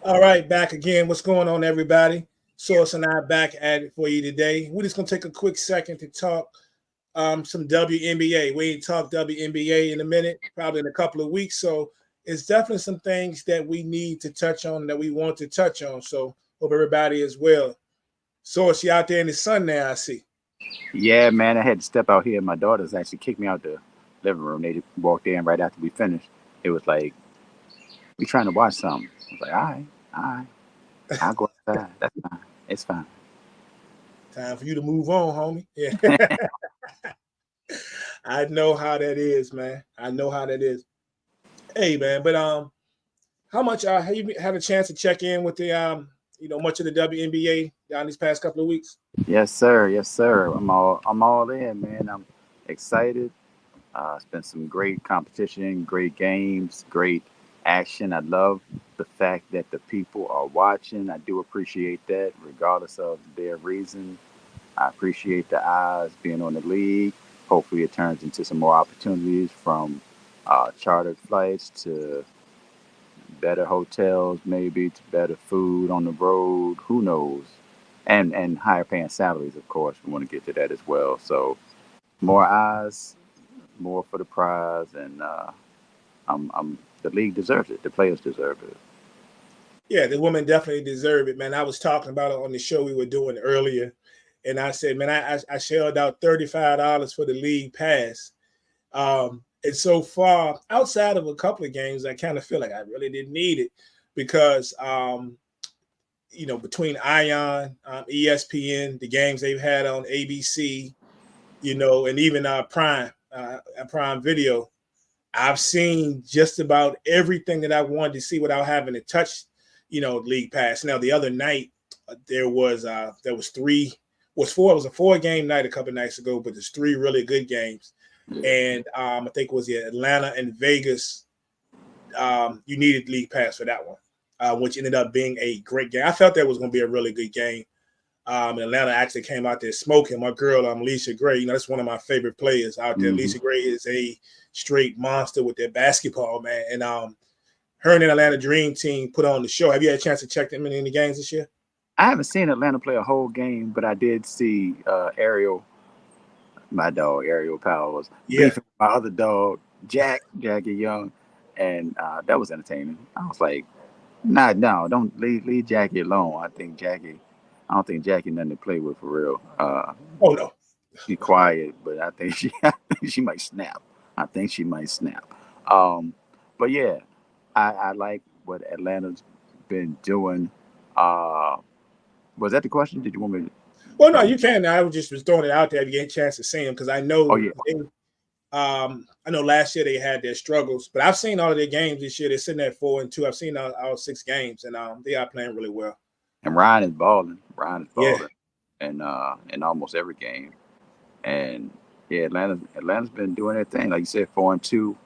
All right, back again. What's going on, everybody? Source and I back at it for you today. We're just gonna take a quick second to talk some WNBA. We ain't talked WNBA in a minute, probably in a couple of weeks. So it's definitely some things that we need to touch on that we want to touch on. So hope everybody is well. Source, you out there in the sun now, I see. Yeah, man, I had to step out here. My daughters actually kicked me out the living room. They walked in right after we finished. It was like, we trying to watch something. I was like, all right, I'll go outside. That's fine. It's fine. Time for you to move on, homie. Yeah. I know how that is, man. I know how that is. Hey, man, but how much have you had a chance to check in with the much of the WNBA down these past couple of weeks? Yes, sir. Yes, sir. I'm all in, man. I'm excited. It's been some great competition, great games, great action. I love the fact that the people are watching. I do appreciate that, regardless of their reason. I appreciate the eyes being on the league. Hopefully, it turns into some more opportunities from chartered flights to better hotels, maybe to better food on the road. Who knows? And higher paying salaries, of course. We want to get to that as well. So more eyes, more for the prize, and the league deserves it. The players deserve it. Yeah, the women definitely deserve it, man. I was talking about it on the show we were doing earlier, and I said, man, I shelled out $35 for the league pass. And so far, outside of a couple of games, I kind of feel like I really didn't need it because between Ion, ESPN, the games they've had on ABC, and even Prime Video, I've seen just about everything that I wanted to see without having to touch, League Pass. Now the other night there was three, was four. It was a 4 game night a couple of nights ago, but there's three really good games, Yeah. and I think it was the Atlanta and Vegas. You needed League Pass for that one, which ended up being a great game. I felt that was going to be a really good game. And Atlanta actually came out there smoking. My girl, Alicia Gray, that's one of my favorite players out there. Hmm. Alicia Gray is a straight monster with their basketball, man. And her and the Atlanta Dream Team put on the show. Have you had a chance to check them in any games this year? I haven't seen Atlanta play a whole game, but I did see Ariel, my dog, Ariel Powell, was Yeah. beefing with my other dog, Jackie Young, and that was entertaining. I was like, nah, no, don't leave Jackie alone. I don't think Jackie nothing to play with for real. Oh no. She's quiet, but I think she might snap. I think she might snap. Um, but yeah, I like what Atlanta's been doing. Uh, was that the question? Did you want me to Well, no, try? you can. I was throwing it out there if you get a chance to see them because I Oh know yeah, I know last year they had their struggles, but I've seen all of their games this year. They're sitting at 4-2. I've seen all 6 games, and they are playing really well. and Ryan is balling. Ryan is Yeah. balling, and in almost every game. And yeah, Atlanta's been doing their thing. Like you said, 4-2,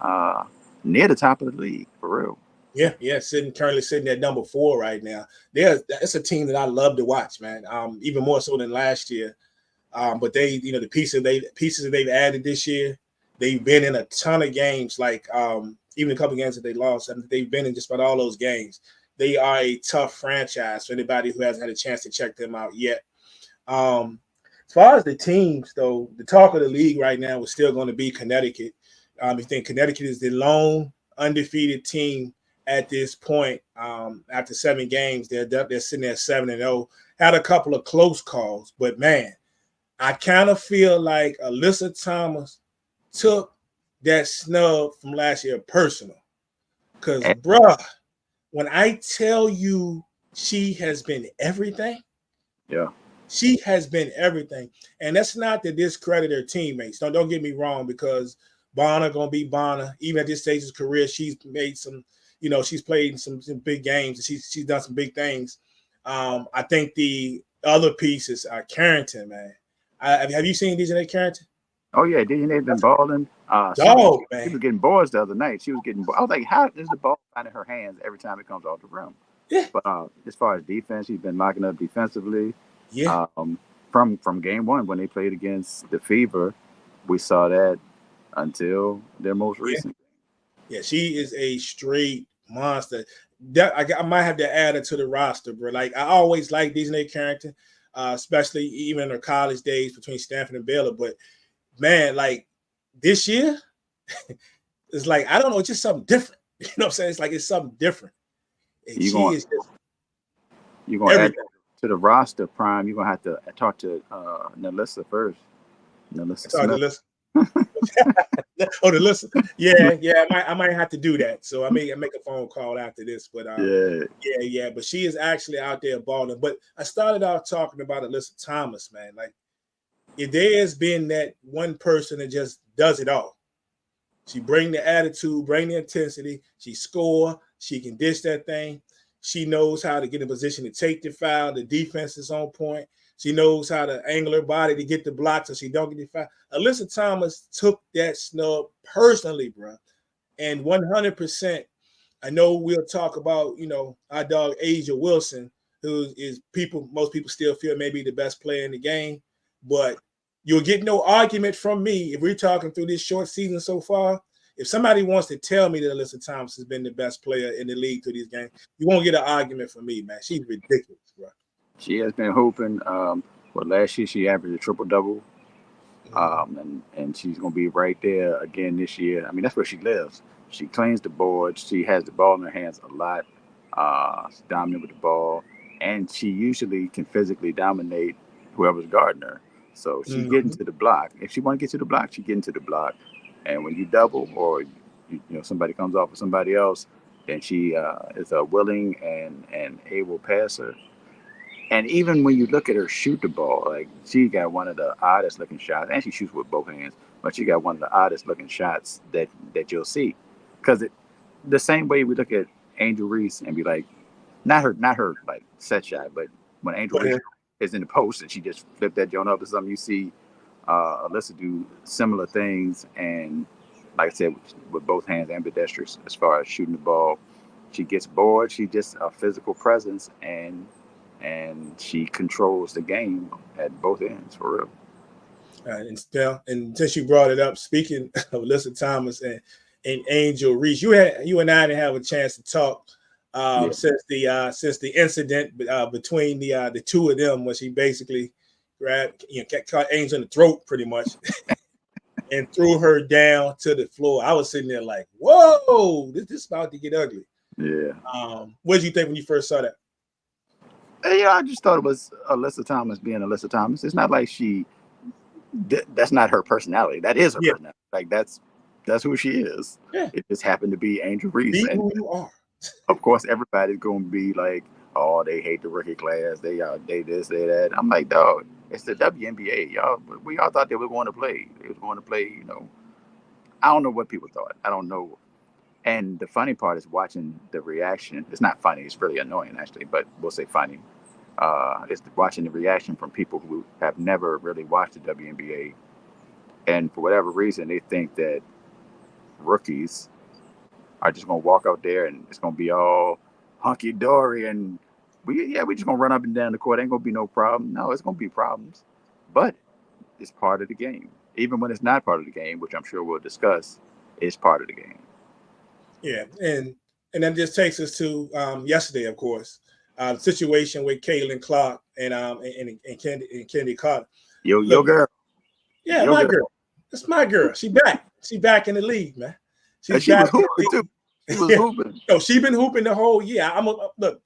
uh, near the top of the league for real. Yeah. Currently sitting at number 4 right now. It's a team that I love to watch, man. Even more so than last year. But the pieces that they've added this year, they've been in a ton of games. Like even a couple of games that they lost, and they've been in just about all those games. They are a tough franchise for anybody who hasn't had a chance to check them out yet. As far as the teams, though, the talk of the league right now is still going to be Connecticut. I think Connecticut is the lone undefeated team at this point. After 7 games, they're sitting at 7-0. Had a couple of close calls, but man, I kind of feel like Alyssa Thomas took that snub from last year personal. Because, And, bruh, when I tell you she has been everything, yeah, she has been everything. And that's not to discredit her teammates. Don't get me wrong, because Bonner gonna be Bonner. Even at this stage of his career, she's made some, she's played in some big games and she's done some big things. I think the other pieces are Carrington, man. Have you seen DJ Carrington? oh yeah, they've been balling. Dog, She man. was getting boards the other night. She was getting. I was like, how is the ball finding her hands every time it comes off the rim? Yeah, But as far as defense, she's been locking up defensively. yeah, Um, from game one when they played against the Fever, we saw that until their most yeah. recent. Yeah, she is a straight monster. I might have to add her to the roster, bro. Like I always liked Disney character, especially even in her college days between Stanford and Baylor. But man, like this year, it's like I don't know, it's just something different. You know what I'm saying? It's like it's something different. And You she going is just you gonna add everything. that to the roster, Prime? You're gonna have to talk to Nalissa first. Nalissa It's hard to Smith. listen. Oh, to listen. Yeah, I might have to do that. So I may make a phone call after this. But Yeah, yeah. But she is actually out there balling. But I started out talking about Alyssa Thomas, man. Like if there has been that one person that just does it all. She bring the attitude, bring the intensity. She score. She can dish that thing. She knows how to get in position to take the foul. The defense is on point. She knows how to angle her body to get the block so she don't get the foul. Alyssa Thomas took that snub personally, bro. And 100%, I know we'll talk about, our dog Asia Wilson, who is most people still feel maybe the best player in the game. But you'll get no argument from me if we're talking through this short season so far. If somebody wants to tell me that Alyssa Thomas has been the best player in the league through these games, you won't get an argument from me, man. She's ridiculous, bro. she has been hooping. Well, last year she averaged a triple double. And she's going to be right there again this year. I mean, that's where she lives. She cleans the boards. She has the ball in her hands a lot. She's dominant with the ball, and she usually can physically dominate whoever's guarding her. So she get into the block. If she want to get to the block, she get into the block. And when you double or somebody comes off of somebody else, then she is a willing and able passer. And even when you look at her shoot the ball, like she got one of the oddest looking shots, and she shoots with both hands, but she got one of the oddest looking shots that you'll see. Because the same way we look at Angel Reese and be like, not her like set shot, but when Angel Reese is in the post and she just flipped that joint up or something, you see Alyssa do similar things. And like I said, with both hands ambidextrous as far as shooting the ball. She gets bored. She just a physical presence, and she controls the game at both ends for real. And since you brought it up, speaking of Alyssa Thomas and Angel Reese, you and I didn't have a chance to talk since the incident between the two of them, when she basically caught Angel in the throat pretty much and threw her down to the floor. I was sitting there like, whoa, this is about to get ugly. Yeah. What did you think when you first saw that? I just thought it was Alyssa Thomas being Alyssa Thomas. It's not like that's not her personality. That is her personality. Like that's who she is. Yeah. It just happened to be Angel Reese. Be who you are. Of course, everybody's gonna be like, oh, they hate the rookie class. They this, they that. I'm like, dog, it's the WNBA. We all thought they were going to play. They was going to play. I don't know what people thought. I don't know. And the funny part is watching the reaction. It's not funny. It's really annoying, actually, but we'll say funny. It's watching the reaction from people who have never really watched the WNBA. And for whatever reason, they think that rookies are just going to walk out there and it's going to be all hunky-dory. And we just going to run up and down the court. Ain't going to be no problem. No, it's going to be problems. But it's part of the game. Even when it's not part of the game, which I'm sure we'll discuss, it's part of the game. Yeah, and that just takes us to yesterday, of course, the situation with Caitlin Clark and Candy Carter. Your girl. Yeah, my girl. That's my girl. She back. She back in the league, man. She was hooping too. She was hooping. No, she been hooping the whole year. Look.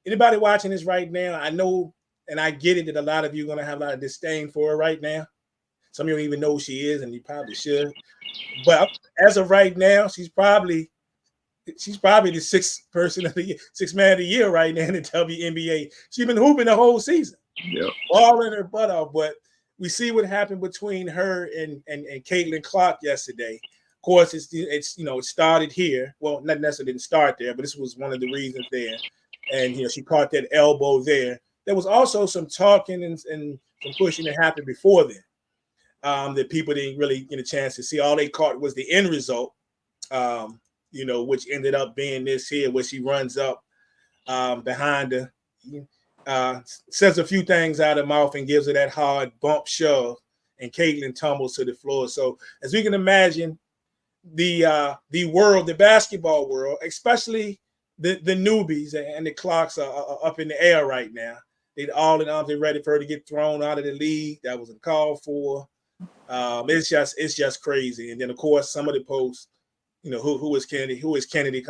Anybody watching this right now, I know, and I get it that a lot of you are gonna have a lot of disdain for her right now. Some of you don't even know who she is, and you probably should. But as of right now, she's probably the sixth man of the year right now in the WNBA. She's been hooping the whole season, balling her butt off. But we see what happened between her and Caitlin Clark yesterday. Of course, it started here. Well, not necessarily didn't start there, but this was one of the reasons there. And she caught that elbow there. There was also some talking and some pushing that happened before then that people didn't really get a chance to see. All they caught was the end result. Which ended up being this here, where she runs up behind her, says a few things out of her mouth and gives her that hard bump shove, and Caitlin tumbles to the floor. So as we can imagine, the basketball world, especially the newbies and the clocks are up in the air right now. They all in arms. They're ready for her to get thrown out of the league. That was called for. It's just crazy. And then of course some of the posts, who is Kennedy? Who is Kennedy?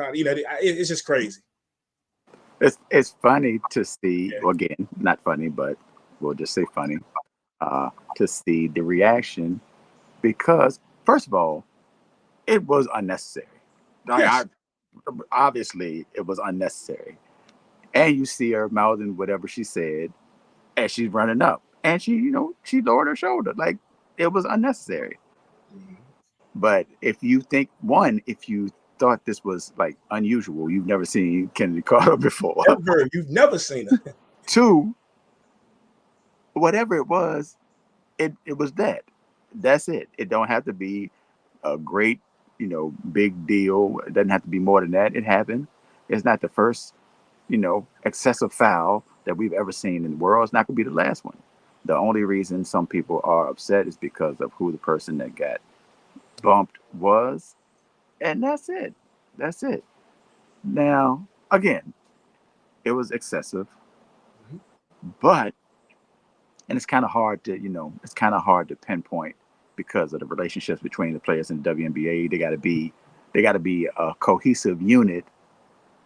It's just crazy. It's funny to see. Yeah. Well, again, not funny, but we'll just say funny to see the reaction because first of all, it was unnecessary. Yes. Obviously, it was unnecessary. And you see her mouthing whatever she said as she's running up, and she lowered her shoulder like it was unnecessary. Mm-hmm. But if you thought this was like unusual, you've never seen Kennedy Carter before. Ever. You've never seen her. Two, whatever it was, it was that. That's it. It don't have to be a great, big deal. It doesn't have to be more than that. It happened. It's not the first, excessive foul that we've ever seen in the world. It's not going to be the last one. The only reason some people are upset is because of who the person that got bumped was. And that's it. That's it. Now, again, it was excessive, but, and it's kind of hard to pinpoint because of the relationships between the players in the WNBA. They got to be a cohesive unit,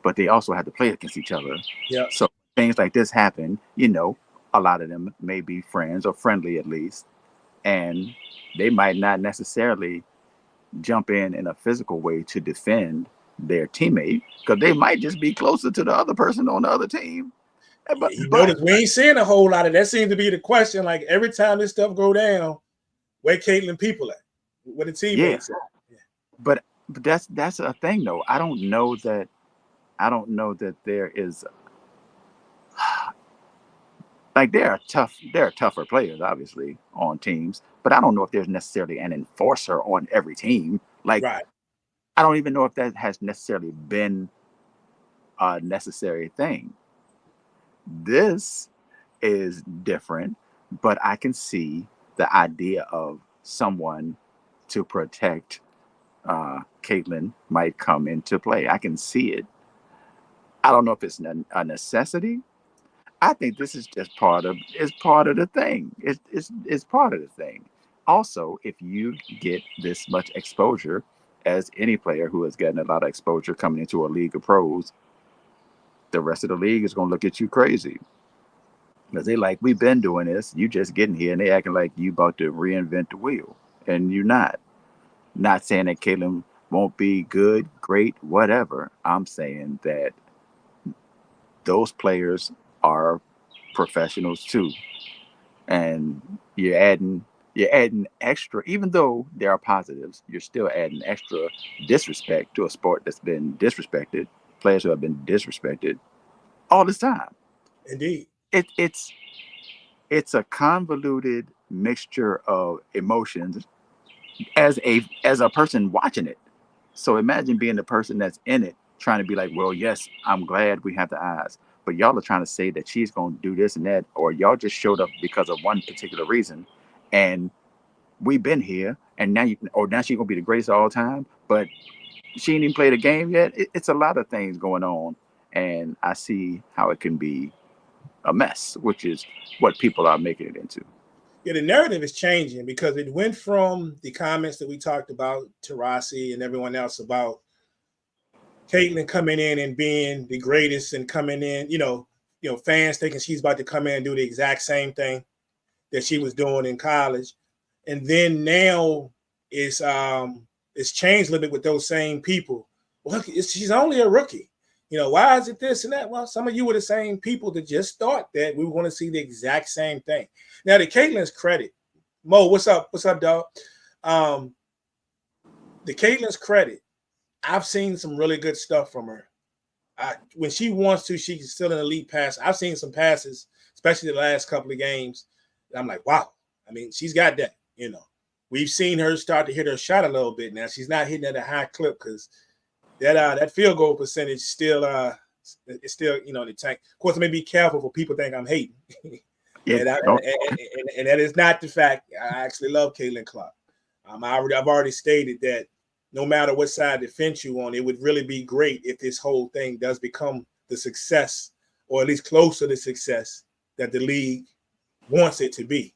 but they also have to play against each other. Yeah. So things like this happen, a lot of them may be friends or friendly at least, and they might not necessarily jump in a physical way to defend their teammate because they might just be closer to the other person on the other team. But notice we ain't seeing a whole lot of that. Seems to be the question. Like every time this stuff go down, where Caitlin people at? Where the teammates at? Yeah. But that's a thing though. I don't know that there is like there are tougher players obviously on teams, but I don't know if there's necessarily an enforcer on every team. Like right. I don't even know if that has necessarily been a necessary thing. This is different, but I can see the idea of someone to protect Caitlin might come into play. I can see it. I don't know if it's a necessity. I think this is just part of the thing. It's part of the thing. Also, if you get this much exposure, as any player who has gotten a lot of exposure coming into a league of pros, the rest of the league is going to look at you crazy. Because they like, we've been doing this. You just getting here, and they acting like you about to reinvent the wheel, and you're not. Not saying that Caitlin won't be good, great, whatever. I'm saying that those players are professionals too, and you're adding extra. Even though there are positives, you're still adding extra disrespect to a sport that's been disrespected. Players who have been disrespected all this time. Indeed. It's a convoluted mixture of emotions as a person watching it. So imagine being the person that's in it, trying to be like, well, yes, I'm glad we have the eyes, but y'all are trying to say that she's going to do this and that, or y'all just showed up because of one particular reason, and we've been here, and now she's gonna be the greatest of all time, but she ain't even played a game yet. It's a lot of things going on, and I see how it can be a mess, which is what people are making it into. Yeah, the narrative is changing because it went from the comments that we talked about, Tarasi and everyone else, about Caitlin coming in and being the greatest and coming in, fans thinking she's about to come in and do the exact same thing that she was doing in college. And then now it's changed a little bit with those same people. Well, she's only a rookie. Why is it this and that? Well, some of you were the same people that just thought that we were going to see the exact same thing. Now, to Caitlin's credit, Mo, what's up? What's up, dog? The Caitlin's credit, I've seen some really good stuff from her. When she wants to, she's still an elite passer. I've seen some passes, especially the last couple of games. And I'm like, wow. I mean, she's got that, We've seen her start to hit her shot a little bit now. She's not hitting at a high clip because that field goal percentage still it's still in the tank. Of course, I may be careful for people think I'm hating. And that is not the fact. I actually love Caitlin Clark. I've already stated that no matter what side of the fence you on, it would really be great if this whole thing does become the success, or at least close to the success that the league wants it to be.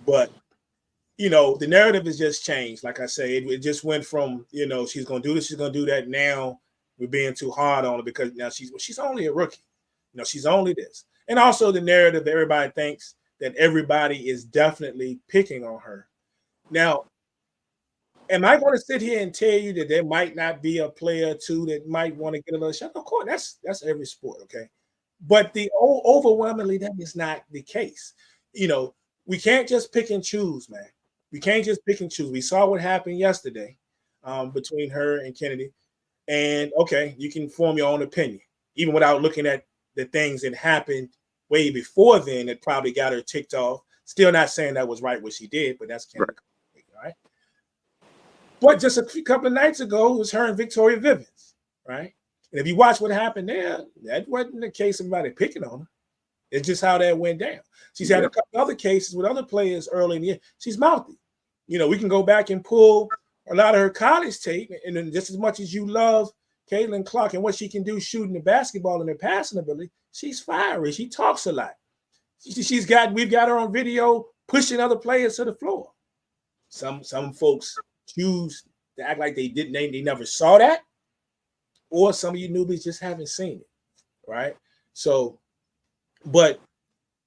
But the narrative has just changed. Like I say, it just went from she's going to do this, she's going to do that. Now we're being too hard on her because now she's only a rookie. She's only this, and also the narrative. Everybody thinks that everybody is definitely picking on her. Now, am I going to sit here and tell you that there might not be a player or two that might want to get a little shot? Of course, that's every sport, okay. But overwhelmingly, that is not the case. We can't just pick and choose, man. We can't just pick and choose. We saw what happened yesterday between her and Kennedy. And, okay, you can form your own opinion, even without looking at the things that happened way before then that probably got her ticked off. Still not saying that was right what she did, but that's Kennedy. Right. All right. But just a couple of nights ago, it was her and Victoria Vivens, right? And if you watch what happened there, that wasn't the case of everybody picking on her. It's just how that went down. She's had a couple other cases with other players early in the year. She's mouthy. We can go back and pull a lot of her college tape, and then just as much as you love Caitlin Clark and what she can do shooting the basketball and her passing ability, she's fiery. She talks a lot. We've got her on video pushing other players to the floor. Some folks choose to act like they never saw that, or some of you newbies just haven't seen it, right? So, but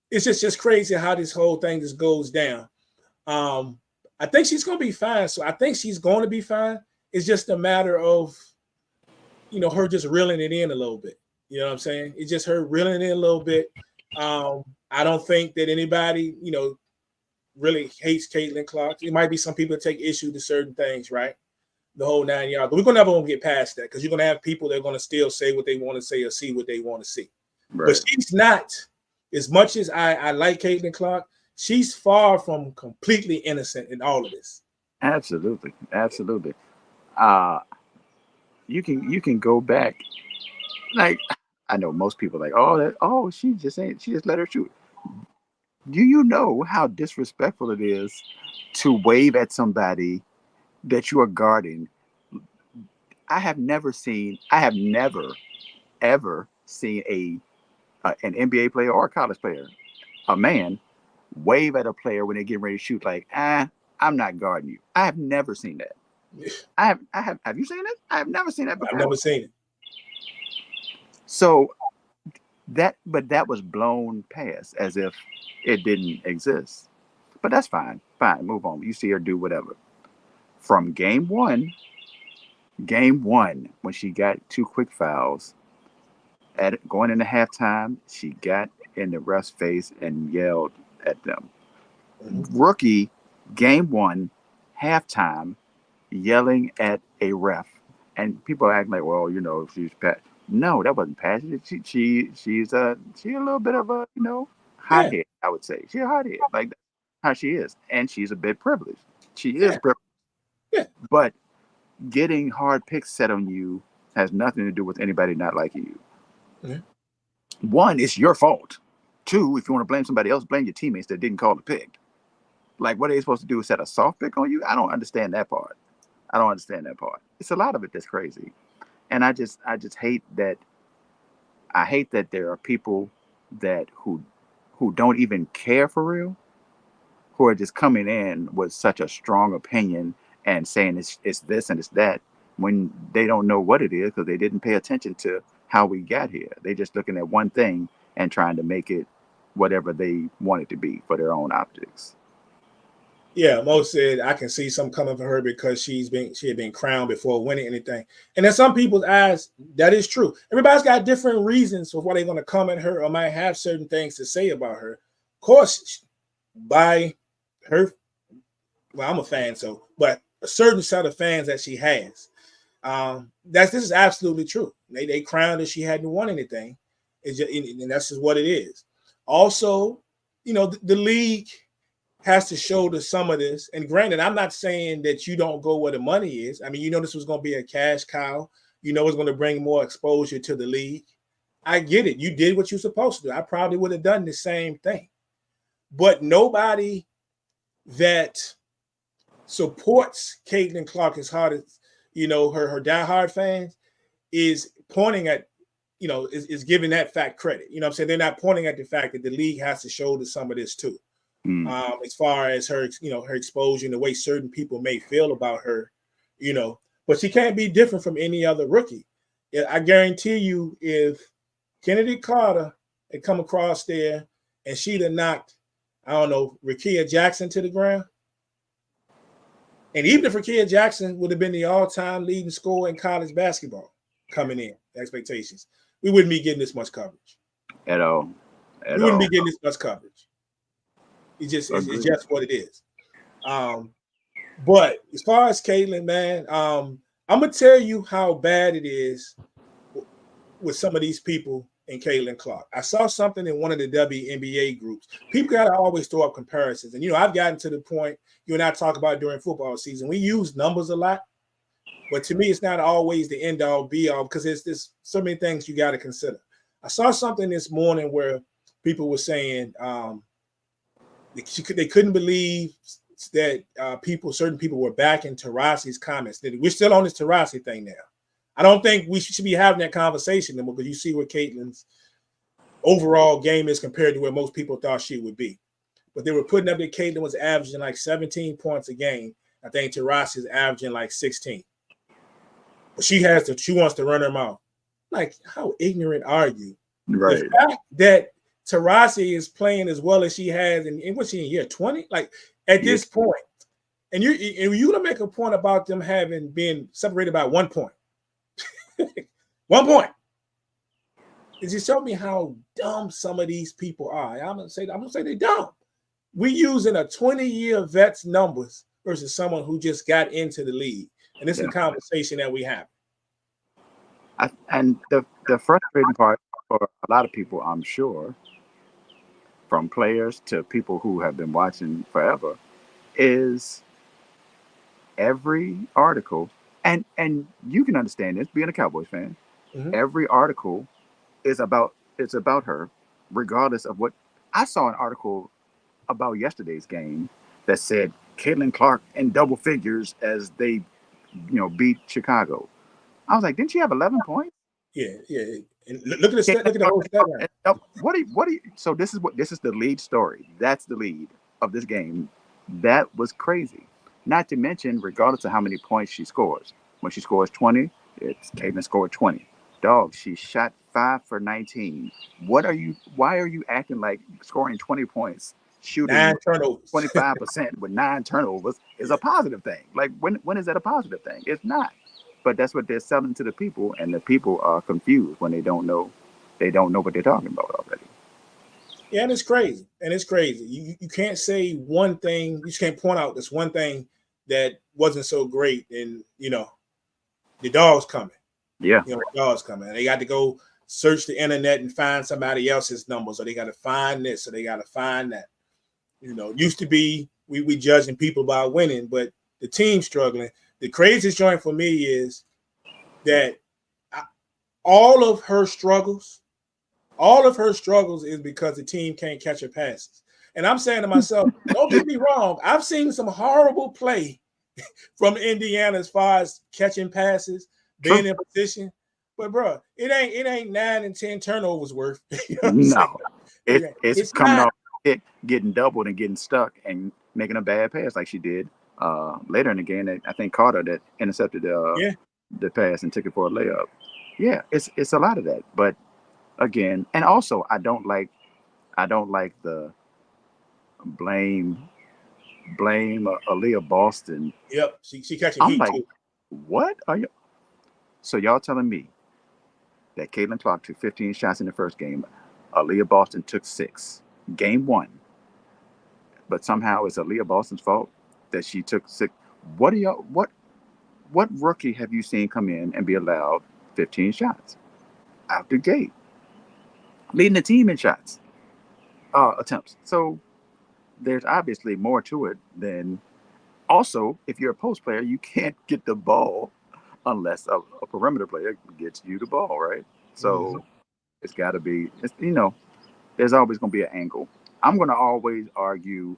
it's just crazy how this whole thing just goes down. I think she's going to be fine. So I think she's going to be fine. It's just a matter of, her just reeling it in a little bit. You know what I'm saying? It's just her reeling it in a little bit. I don't think that anybody, really hates Caitlin Clark. It might be some people that take issue to certain things, right? The whole 9 yards. But we're going to never get past that because you're going to have people that are going to still say what they want to say or see what they want to see. Right. But she's not, as much as I like Caitlin Clark, she's far from completely innocent in all of this. Absolutely. Absolutely. You can go back. Like, I know most people are like, she just let her shoot. Do you know how disrespectful it is to wave at somebody that you are guarding? I have never ever seen an NBA player or a college player, a man, wave at a player when they're getting ready to shoot like, I'm not guarding you. I have never seen that. I have you seen it? I have never seen that before. I've never seen it. So that was blown past as if it didn't exist. But that's fine. Fine, move on. You see her do whatever. From game one, when she got 2 quick fouls, going into halftime, she got in the ref's face and yelled at them. Mm-hmm. Rookie, game 1, halftime, yelling at a ref, and people act like, well, she's pat. No, that wasn't passionate. She's a little bit of a hothead. I would say she's a hothead, like that's how she is, and she's a bit privileged. She is privileged. Yeah. But getting hard picks set on you has nothing to do with anybody not liking you. Mm-hmm. 1, it's your fault. 2, if you want to blame somebody else, blame your teammates that didn't call the pick. Like, what are they supposed to do? Set a soft pick on you? I don't understand that part. It's a lot of it that's crazy. And I just hate that. I hate that there are people that who don't even care for real, who are just coming in with such a strong opinion and saying it's this and it's that when they don't know what it is because they didn't pay attention to how we got here. They're just looking at one thing and trying to make it whatever they want it to be for their own optics. Yeah, Mo said I can see some coming for her because she had been crowned before winning anything. And in some people's eyes, that is true. Everybody's got different reasons for why they're going to come at her or might have certain things to say about her. Of course, by her, well, I'm a fan, but a certain set of fans that she has. This is absolutely true. They crowned her. She hadn't won anything. And that's just what it is. Also, the league has to shoulder some of this. And granted, I'm not saying that you don't go where the money is. I mean, this was going to be a cash cow. It's going to bring more exposure to the league. I get it. You did what you're supposed to do. I probably would have done the same thing. But nobody that supports Caitlin Clark as hard her diehard fans is pointing at, is giving that fact credit. You know what I'm saying? They're not pointing at the fact that the league has to shoulder some of this too. As far as her, her exposure and the way certain people may feel about her, but she can't be different from any other rookie. I guarantee you, if Kennedy Carter had come across there and she'd have knocked, I don't know, Rickea Jackson to the ground, and even if Rickea Jackson would have been the all-time leading scorer in college basketball coming in, expectations, we wouldn't be getting this much coverage. At all. We wouldn't be getting this much coverage. It's just what it is. But as far as Caitlin, man, I'm gonna tell you how bad it is with some of these people in Caitlin Clark. I saw something in one of the WNBA groups. People gotta always throw up comparisons, and I've gotten to the point you and I talk about during football season. We use numbers a lot, but to me, it's not always the end all be all because there's so many things you got to consider. I saw something this morning where people were saying they couldn't believe that certain people were backing Taurasi's comments. We're still on this Taurasi thing now. I don't think we should be having that conversation anymore because you see what Caitlin's overall game is compared to where most people thought she would be. But they were putting up that Caitlin was averaging like 17 points a game. I think Taurasi is averaging like 16. But she wants to run her mouth. Like, how ignorant are you? Right. The fact that Taurasi is playing as well as she has, and what's she in year 20? Like at this point, and you're gonna make a point about them having been separated by 1 point. 1 point. It just showed me how dumb some of these people are. I'm gonna say they're dumb. We using a 20-year vet's numbers versus someone who just got into the league, and this is a conversation that we have. And the frustrating part for a lot of people, I'm sure, from players to people who have been watching forever, is every article, and you can understand this being a Cowboys fan. Mm-hmm. Every article is about her, regardless of what. I saw an article about yesterday's game that said Caitlin Clark in double figures as they, beat Chicago. I was like, didn't she have 11 points? Yeah. And look at the whole stat line. What do you? So this is the lead story. That's the lead of this game. That was crazy. Not to mention, regardless of how many points she scores, when she scores 20, it's Caitlin scored 20. Dog, she shot 5 for 19. Why are you acting like scoring 20 points, shooting 9 turnovers, 25% with 9 turnovers is a positive thing? Like when is that a positive thing? It's not. But that's what they're selling to the people, and the people are confused when they don't know what they're talking about already. Yeah, and it's crazy. You can't say one thing. You just can't point out this one thing that wasn't so great. And the dog's coming. Yeah, the dog's coming. They got to go search the internet and find somebody else's numbers, or they got to find this, or they got to find that. Used to be we judging people by winning, but the team's struggling. The craziest joint for me is that all of her struggles is because the team can't catch her passes. And I'm saying to myself, don't get me wrong, I've seen some horrible play from Indiana as far as catching passes, being in position. But bro, it ain't 9 and 10 turnovers worth. No, it's coming off it, getting doubled and getting stuck and making a bad pass like she did later in the game. I think Carter that intercepted the pass and took it for a layup. Yeah, it's a lot of that. But again, and also I don't like the blame Aaliyah Boston. Yep, she catching heat too. What are you? So y'all telling me that Caitlin Clark took 15 shots in the first game, Aaliyah Boston took 6, game 1, but somehow it's Aaliyah Boston's fault that she took 6? What rookie have you seen come in and be allowed 15 shots out the gate, leading the team in shots attempts? So there's obviously more to it than. Also, if you're a post player, you can't get the ball unless a perimeter player gets you the ball, right? So it's got to be, there's always going to be an angle. I'm going to always argue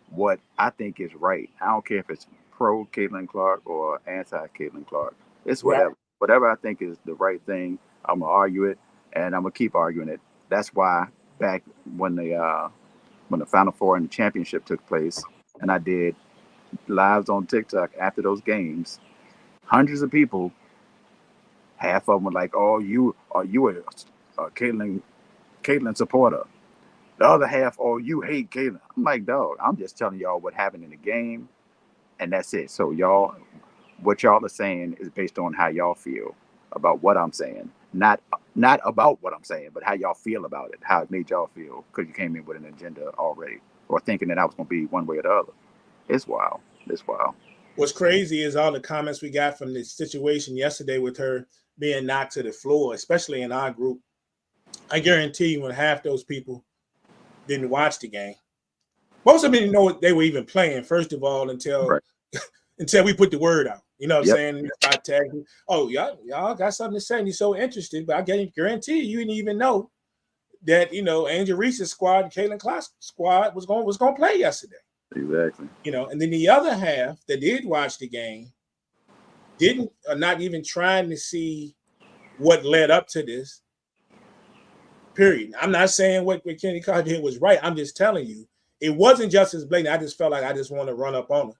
what I think is right. I don't care if it's pro Caitlin Clark or anti Caitlin Clark. It's Right. whatever. Whatever I think is the right thing, I'm gonna argue it, and I'm gonna keep arguing it. That's why back when the Final Four and the championship took place, and I did lives on TikTok after those games, hundreds of people, half of them were like, "Oh, you a Caitlin supporter." The other half, "Oh, you hate Caitlin." I'm like, dog, I'm just telling y'all what happened in the game, and that's it. So what y'all are saying is based on how y'all feel about what I'm saying, not about what I'm saying, but how y'all feel about it, how it made y'all feel, because you came in with an agenda already, or thinking that I was going to be one way or the other. It's wild. It's wild. What's crazy is all the comments we got from the situation yesterday with her being knocked to the floor, especially in our group. I guarantee you, when half those people didn't watch the game, most of them didn't know what they were even playing. First of all, until we put the word out. You know what I'm saying? By tagging, oh, y'all got something to say, and you're so interested. But I guarantee you didn't even know that Angel Reese's squad and Caitlin Clark's squad was going to play yesterday. Exactly. And then the other half that did watch the game didn't, or not even trying to see what led up to this. Period. I'm not saying what Kenny Carr did was right. I'm just telling you, it wasn't just as blatant. I just felt like I just want to run up on her.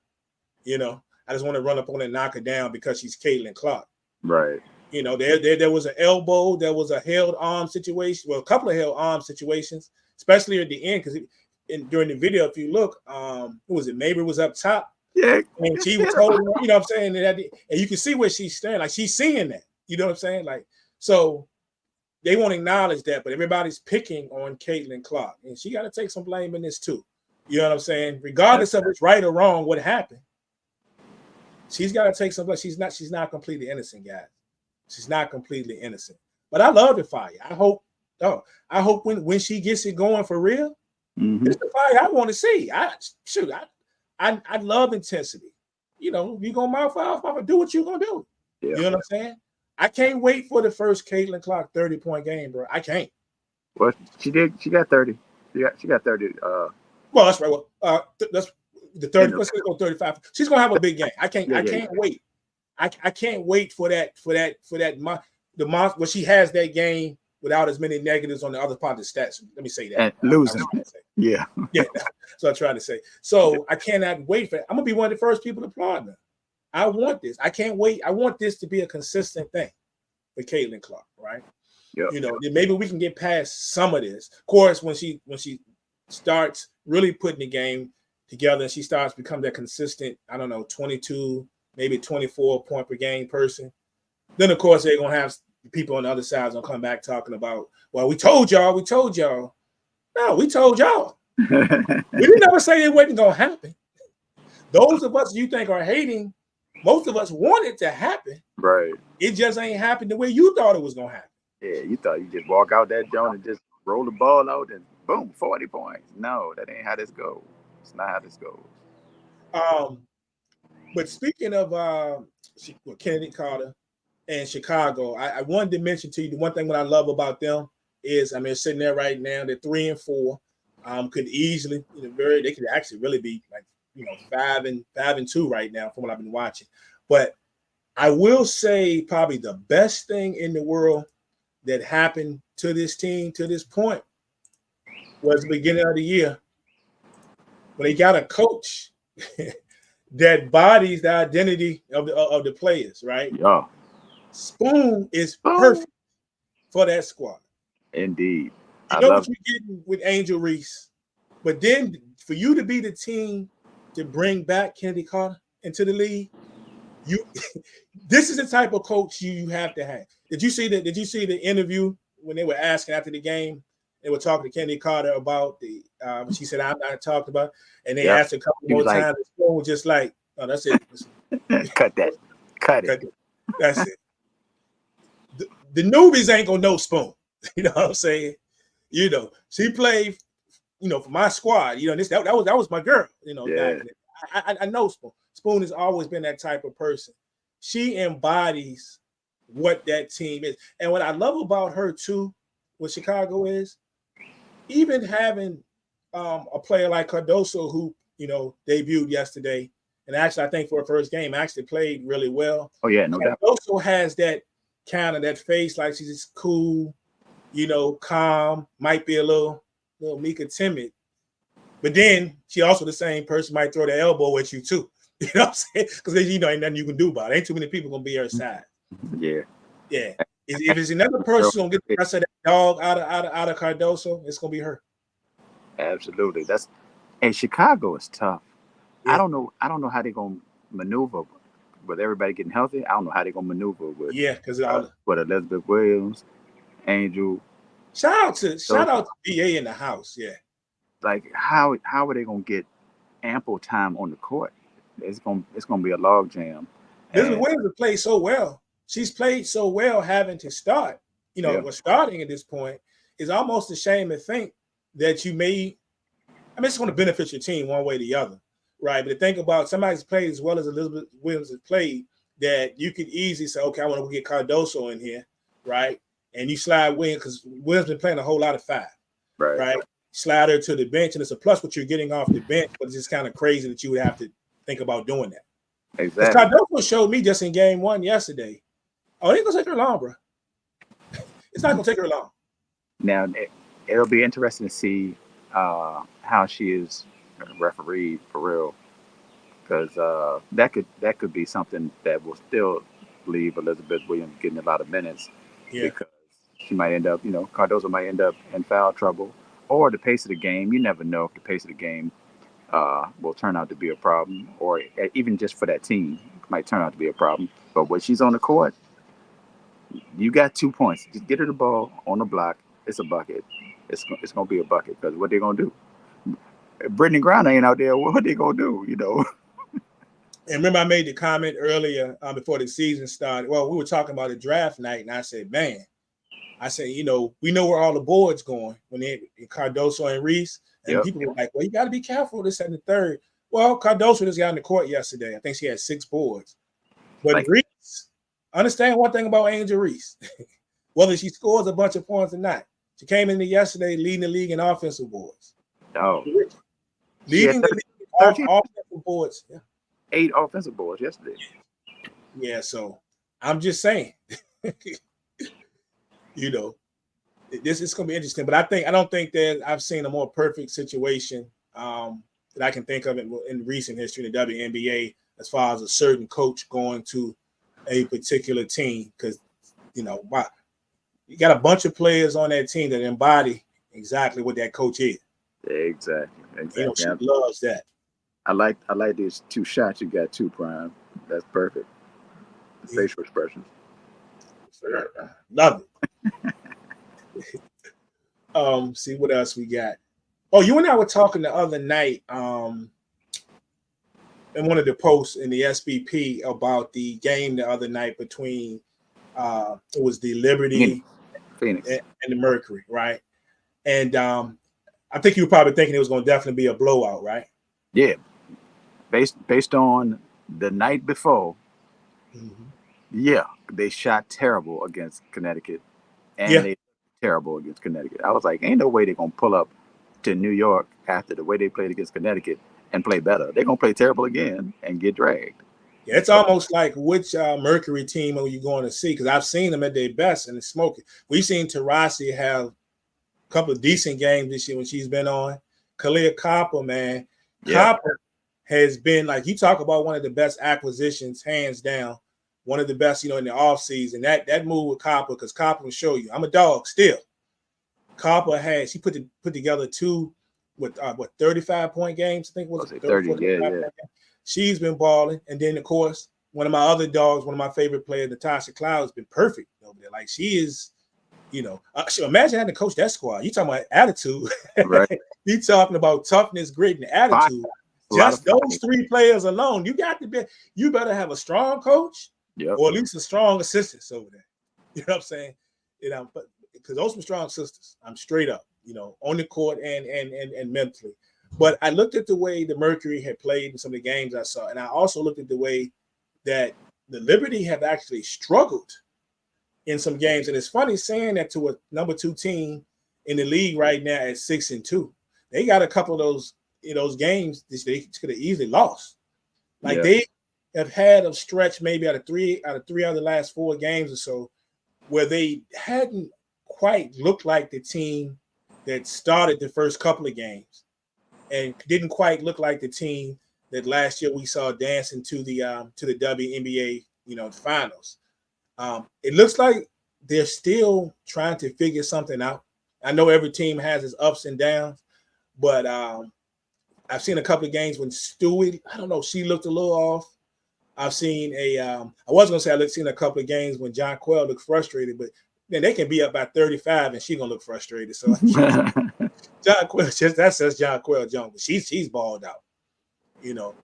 I just want to run up on her and knock her down because she's Caitlin Clark. Right. There was an elbow, there was a held arm situation. Well, a couple of held arm situations, especially at the end, because during the video, if you look, who was it? Mabry was up top. Yeah. And she was holding, you know what I'm saying? And you can see where she's standing. Like, she's seeing that. You know what I'm saying? Like, so they won't acknowledge that, but everybody's picking on Caitlin Clark. And she got to take some blame in this too. You know what I'm saying? Regardless of it's right or wrong, what happened, she's got to take some blame. She's not completely innocent, guys. She's not completely innocent. But I love the fire. I hope when she gets it going for real, it's the fire I want to see. I love intensity. You gonna mouth off, do what you're gonna do. Yeah. You know what I'm saying? I can't wait for the first Caitlin Clark 30-point game, bro. I can't. Well, she did. She got 30. She got 30. Well, that's right. Well, that's the 30. Let's go 35. She's gonna have a big game. I can't wait. I can't wait for that. The month where she has that game without as many negatives on the other part of the stats. Let me say that. And losing. Yeah. That's what I'm trying to say. So I cannot wait for it. I'm gonna be one of the first people to applaud her. I want this. I can't wait. I want this to be a consistent thing for Caitlin Clark, right? Yep. Maybe we can get past some of this. Of course, when she starts really putting the game together and she starts becoming that consistent, 22, maybe 24 point per game person, then of course they're gonna have people on the other side gonna come back talking about, well, we told y'all. No, we told y'all. We didn't ever say it wasn't gonna happen. Those of us you think are hating, most of us want it to happen. Right. It just ain't happened the way you thought it was gonna happen. Yeah, you thought you just walk out that joint and just roll the ball out and boom, 40 points. No, that ain't how this goes. It's not how this goes. But speaking of Kennedy Carter and Chicago, I wanted to mention to you the one thing what I love about them is, sitting there right now, they're 3-4. Could easily, they could actually really be like, 5-2 right now from what I've been watching. But I will say probably the best thing in the world that happened to this team to this point was the beginning of the year when they got a coach that bodies the identity of the players, right? Yeah. Spoon is perfect for that squad. Indeed. You know what you're getting with Angel Reese, but then for you to be the team to bring back Kennedy Carter into the league, this is the type of coach you have to have. Did you see the interview when they were asking after the game? They were talking to Kennedy Carter about the. She said, "I'm not talked about," and they asked a couple more times. The Spoon was just like, "Oh, that's it. Cut that. Cut it. That's it." The newbies ain't gonna know Spoon. You know what I'm saying? She played. For my squad. That was my girl. Yeah. I know Spoon. Spoon has always been that type of person. She embodies what that team is. And what I love about her too, with Chicago is, even having a player like Cardoso who, debuted yesterday And actually, I think for a first game, actually played really well. Oh yeah, no doubt. Also has that kind of that face, like she's just cool, calm, might be a little meek or timid. But then she also the same person might throw the elbow at you too. You know what I'm saying? Because ain't nothing you can do about it. Ain't too many people gonna be her side. Yeah. Yeah. If it's another person gonna get the rest of that dog out of Cardoso, it's gonna be her. Absolutely. And Chicago is tough. Yeah. I don't know how they're gonna maneuver with everybody getting healthy. I don't know how they're gonna maneuver with because with Elizabeth Williams, Angel. Shout out to BA in the house. Yeah. Like how are they gonna get ample time on the court? It's gonna be a log jam. Elizabeth Williams has played so well. She's played so well having to start. Starting at this point is almost a shame to think that you may. I mean, it's going to benefit your team one way or the other, right? But to think about somebody's played as well as Elizabeth Williams has played, that you could easily say, okay, I want to get Cardoso in here, right? And you slide Williams because Williams been playing a whole lot of five, right? Slide her to the bench, and it's a plus what you're getting off the bench, but it's just kind of crazy that you would have to think about doing that. Exactly. Cardoso showed me just in game one yesterday. Oh, it ain't gonna take her long, bro. It's not gonna take her long. Now it'll be interesting to see how she is refereed for real, because that could be something that will still leave Elizabeth Williams getting a lot of minutes, because she might end up, Cardoso might end up in foul trouble, or the pace of the game. You never know if the pace of the game will turn out to be a problem, or even just for that team might turn out to be a problem. But when she's on the court, you got 2 points. Just get her the ball on the block. It's a bucket. It's gonna be a bucket, because what they're gonna do? Brittany Griner ain't out there. What they gonna do? And remember, I made the comment earlier before the season started. Well, we were talking about the draft night, and I said, man, we know where all the boards going when they Cardoso and Reese. And people were like, well, you got to be careful this and the third. Well, Cardoso just got in the court yesterday. I think she had 6 boards. But Reese, understand one thing about Angel Reese. Whether she scores a bunch of points or not, she came in there yesterday leading the league in offensive boards. Oh. Leading the league in offensive boards. Yeah. 8 offensive boards yesterday. Yeah, so I'm just saying, this is going to be interesting. But I don't think that I've seen a more perfect situation that I can think of in recent history in the WNBA as far as a certain coach going to a particular team, because you got a bunch of players on that team that embody exactly what that coach is. Exactly. She loves that. I like these 2 shots you got too, Prime. That's perfect. The facial expressions. Love it. See what else we got. Oh, you and I were talking the other night in one of the posts in the SBP about the game the other night between it was the Liberty Phoenix and the Mercury, right? And I think you were probably thinking it was going to definitely be a blowout, right? Yeah. Based on the night before, yeah, they shot terrible against Connecticut, and they terrible against Connecticut. I was like, ain't no way they're gonna pull up to New York after the way they played against Connecticut and play better. They're gonna play terrible again and get dragged. Yeah, it's almost like which Mercury team are you going to see? Because I've seen them at their best and it's smoking. We've seen Taurasi have a couple of decent games this year when she's been on. Kalia Copper, man. Copper has been, like, you talk about one of the best acquisitions, hands down. One of the best, in the offseason. That move with Copper, because Copper will show you. I'm a dog still. Copper she put together 2 with 35-point games, I think. Was it 30? Yeah. She's been balling. And then, of course, one of my other dogs, one of my favorite players, Natasha Cloud, has been perfect over there. Like, she is, imagine having to coach that squad. You talking about attitude. Right. You talking about toughness, grit, and attitude. Just those 3 players alone, you better have a strong coach, or at least a strong assistants over there. You know what I'm saying? But because those are strong sisters, I'm straight up, on the court and mentally. But I looked at the way the Mercury had played in some of the games I saw, and I also looked at the way that the Liberty have actually struggled in some games. And it's funny saying that to a number 2 team in the league right now at 6-2. They got a couple of those games that they could have easily lost. Like Yeah. they have had a stretch maybe out of three out of the last 4 games or so where they hadn't quite looked like the team that started the first couple of games and didn't quite look like the team that last year we saw dancing to the WNBA finals. It looks like they're still trying to figure something out. I know every team has its ups and downs, but I've seen a couple of games when Stewie, I don't know, she looked a little off. I've seen I was gonna say I've seen a couple of games when John Quell looked frustrated, but then they can be up by 35 and she's gonna look frustrated. So John Quell, that's John Quell Jones. She's balled out, you know.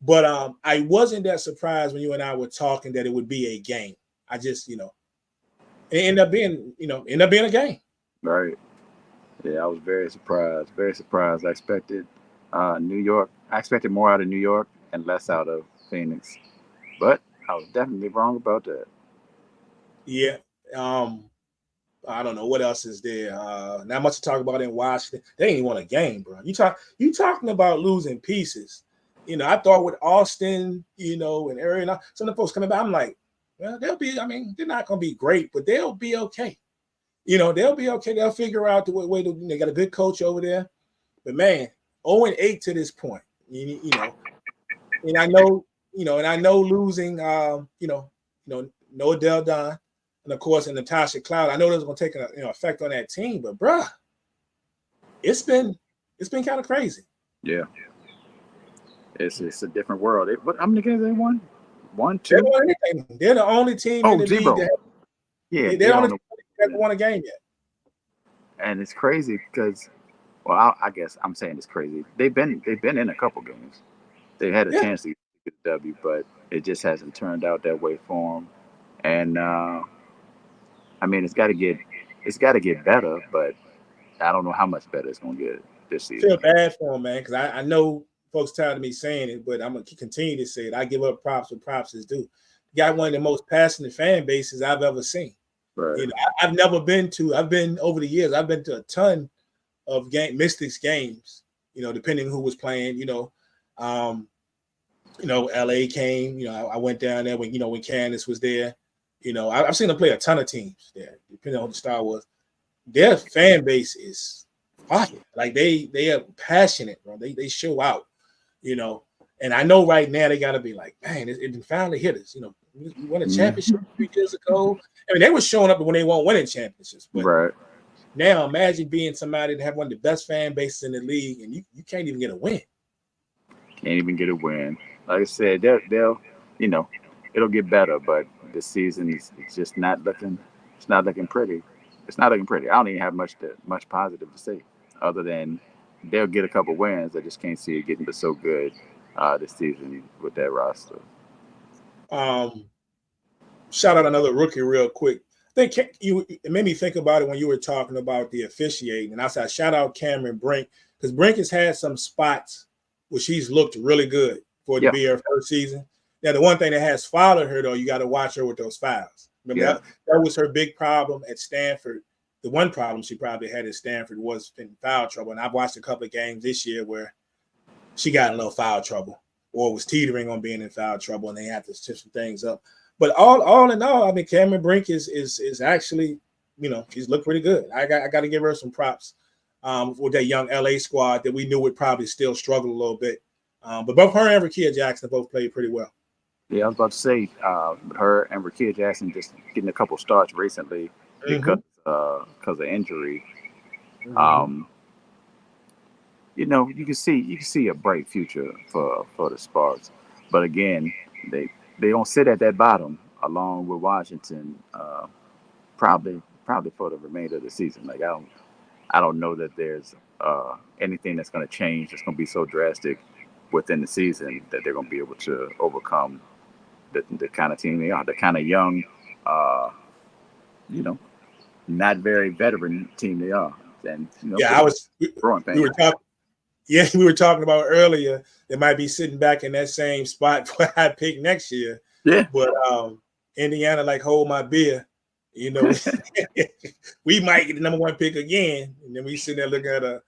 But I wasn't that surprised when you and I were talking that it would be a game. I just, it ended up being a game. Right. Yeah, I was very surprised. Very surprised. I expected New York. I expected more out of New York and less out of Phoenix. But I was definitely wrong about that. Yeah. I don't know what else is there. Not much to talk about in Washington. They ain't even won a game, bro. You talking about losing pieces. I thought with Austin, and Aaron, some of the folks coming back, I'm like, well, they're not gonna be great, but they'll be okay. They'll be okay. They'll figure out the way they got a good coach over there. But man, 0-8 to this point. And I know losing Noah Del Don and of course, and Natasha Cloud, I know that's going to take an effect on that team, but bruh, it's been kind of crazy. Yeah, it's a different world. How many games they won? 1, They 2. don't win anything. They're the only team in the league Zero. Yeah, they're the only team that haven't won a game yet. And it's crazy because, well, I guess I'm saying it's crazy. They've been in a couple games. They had a chance to get the W, but it just hasn't turned out that way for them. And I mean, it's got to get better, but I don't know how much better it's going to get this I season. feel bad for him, man, because I know folks tired of me saying it, but I'm going to continue to say it. I give up props where props is due. Got one of the most passionate fan bases I've ever seen. Right. I've been over the years, I've been to a ton of Mystics games, depending on who was playing, LA came, I went down there when Candace was there. I've seen them play a ton of teams there, depending on who the star was. Their fan base is fire. Like they are passionate, bro. They show out, And I know right now they got to be like, man, it finally hit us. We won a championship 3 years ago. I mean, they were showing up when they weren't winning championships. But right. Now imagine being somebody that have one of the best fan bases in the league, and you can't even get a win. Can't even get a win. Like I said, they'll it'll get better, but this season it's just not looking. It's not looking pretty. It's not looking pretty. I don't even have much positive to say, other than they'll get a couple wins. I just can't see it getting so good this season with that roster. Shout out another rookie real quick. I think it made me think about it when you were talking about the officiating, and I said shout out Cameron Brink, because Brink has had some spots where she's looked really good for it to be her first season. Now, the one thing that has followed her, though, you got to watch her with those fouls. Remember, that was her big problem at Stanford. The one problem she probably had at Stanford was in foul trouble. And I've watched a couple of games this year where she got in a little foul trouble or was teetering on being in foul trouble, and they had to shift some things up. But all in all, I mean, Cameron Brink is actually, she's looked pretty good. I got to give her some props with that young LA squad that we knew would probably still struggle a little bit. But both her and Rakia Jackson both played pretty well. Yeah, I was about to say, her and Rakia Jackson just getting a couple starts recently because of injury. Mm-hmm. You can see a bright future for the Sparks, but again, they don't sit at that bottom along with Washington. Probably for the remainder of the season. Like I don't know that there's anything that's going to change. That's going to be so drastic within the season that they're going to be able to overcome the kind of team they are, the kind of young, not very veteran team they are. And we were talking about earlier. They might be sitting back in that same spot where I pick next year. Yeah, but Indiana, like, hold my beer. We might get the number 1 pick again, and then we sitting there looking at a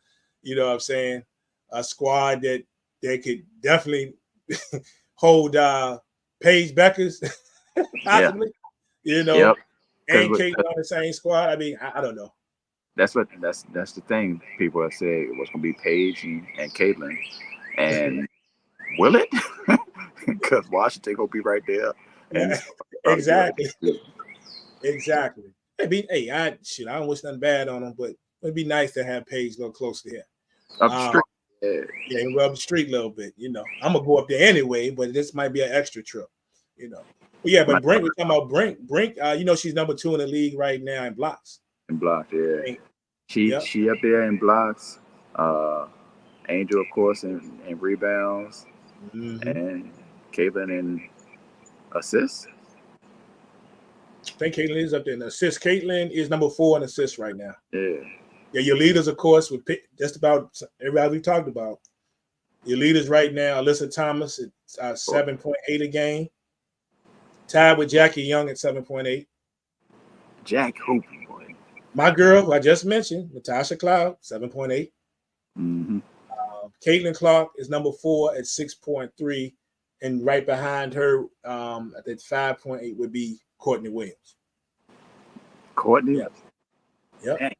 squad that they could definitely hold Paige Beckers, possibly. You know, Yep. and Caitlin on the same squad. I mean, I don't know. That's the thing. People have said it was going to be Paige and Caitlin, and will it? Because Washington gonna be right there, and Exactly. Exactly. Hey, I don't wish nothing bad on them, but it'd be nice to have Paige a little close to here. Up the street. Yeah, rub the street a little bit. You know, I'm gonna go up there anyway, but this might be an extra trip. You know, but yeah, but Brink, we're talking about Brink. Brink, you know, she's number 2 in the league right now in blocks. In blocks, yeah. Brink. She up there in blocks. Angel, of course, in rebounds, and Caitlin in assists. I think Caitlin is up there in assists. Caitlin is number 4 in assists right now. Yeah. Yeah, your leaders, of course, with just about everybody we talked about. Your leaders right now, Alyssa Thomas at 7.8 a game. Tied with Jackie Young at 7.8. Jack Hooping, boy. My girl, who I just mentioned, Natasha Cloud, 7.8. Caitlin Clark is number 4 at 6.3. And right behind her at that 5.8 would be Courtney Williams. Courtney? Yep. Dang.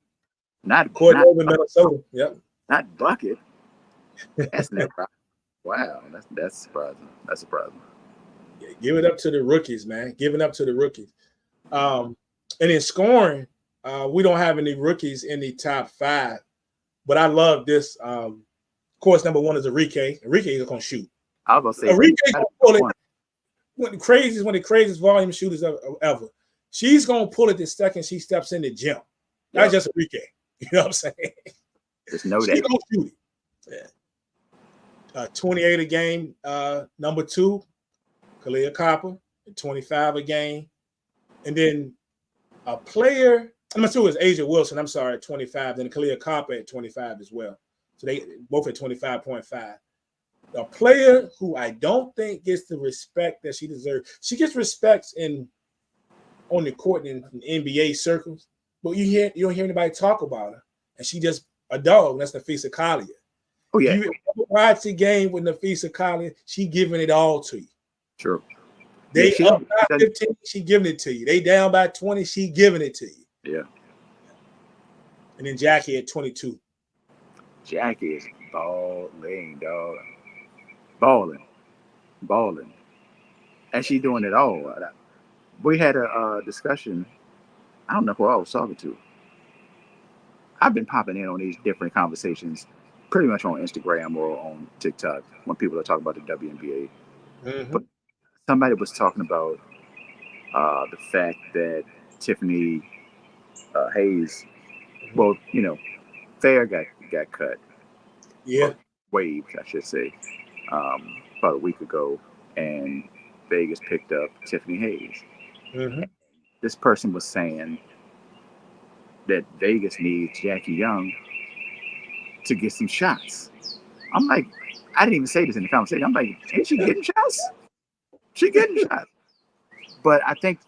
Not Courtney over Minnesota. Yep. Not Bucket. That's never. Wow, that's surprising. That's surprising. Yeah, give it up to the rookies, man. Giving up to the rookies. And in scoring, we don't have any rookies in the top 5. But I love this. Of course, number 1 is Enrique. Enrique is going to shoot. I was going to say Enrique pull it. One of the craziest volume shooters ever. She's going to pull it the second she steps in the gym. Not just Enrique. You know what I'm saying? Just know that. She's going to shoot it. Yeah. 28 a game. Number 2, Kalia Copper, 25 a game. And then a player, number 2 is Asia Wilson, I'm sorry, at 25. Then Kalia Copper at 25 as well. So they both at 25.5. A player who I don't think gets the respect that she deserves. She gets respect on the court in NBA circles, but you don't hear anybody talk about her. And she just a dog. That's Nafisa Collier. Oh yeah. You watch the game with Nafisa Collier, she giving it all to you. True. They up by 15, she giving it to you. They down by 20, she giving it to you. Yeah. And then Jackie at 22. Jackie is balling, dog. Balling. And she doing it all. We had a discussion. I don't know who I was talking to. I've been popping in on these different conversations pretty much on Instagram or on TikTok when people are talking about the WNBA. But somebody was talking about the fact that Tiffany Hayes, well, you know, Fair got cut. Yeah. Waived, I should say, about a week ago, and Vegas picked up Tiffany Hayes. This person was saying that Vegas needs Jackie Young to get some shots. I'm like, I didn't even say this in the conversation. I'm like, ain't she getting shots? She getting shots. But I think